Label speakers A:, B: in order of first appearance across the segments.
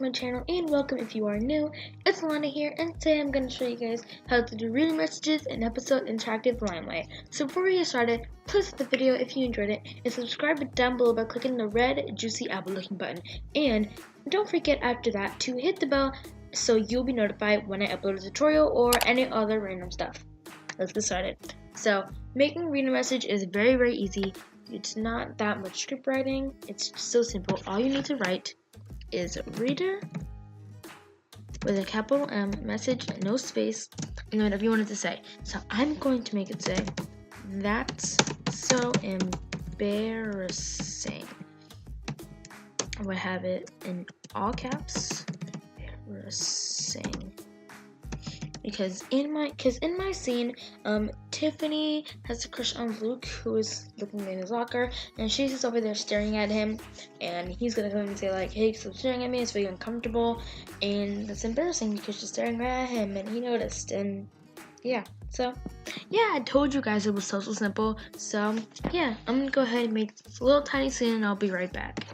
A: to my channel and welcome if you are new. It's Lana here and today I'm going to show you guys how to do reading messages in episode interactive Limelight. So before we get started, please like the video if you enjoyed it and subscribe down below by clicking the red juicy apple looking button. And don't forget after that to hit the bell so you'll be notified when I upload a tutorial or any other random stuff. Let's get started. So making a reading message is very easy. It's not that much script writing. It's so simple. All you need to write is reader with a capital M, message, no space, and whatever you want it to say. So I'm going to make it say, "That's so embarrassing." I would have it in all caps, embarrassing. Because in my scene, Tiffany has a crush on Luke, who is looking in his locker, and she's just over there staring at him, and he's gonna come and say like, "Hey, stop staring at me, it's very uncomfortable," and that's embarrassing because she's staring right at him, and he noticed, and yeah. So yeah, I told you guys it was so simple. So yeah, I'm gonna go ahead and make this little tiny scene, and I'll be right back.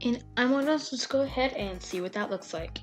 A: And I want us to just go ahead and see what that looks like.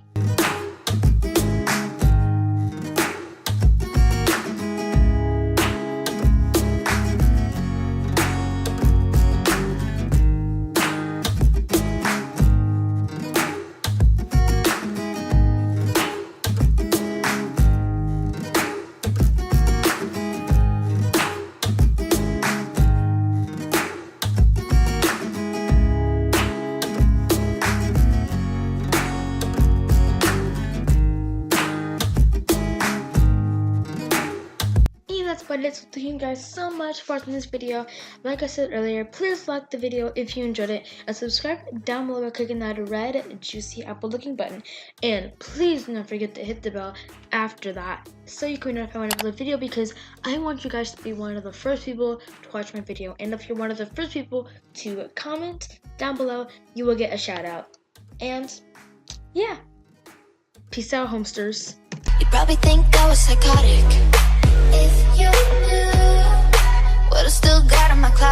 A: But thank you guys so much for watching this video. Like I said earlier, please like the video if you enjoyed it and subscribe down below by clicking that red juicy apple looking button, and please do not forget to hit the bell after that so you can be notified when I upload a video, because I want you guys to be one of the first people to watch my video, and if you're one of the first people to comment down below, you will get a shout out. And yeah, peace out, homesters.
B: You probably think I was psychotic. If you knew what I still got in my closet.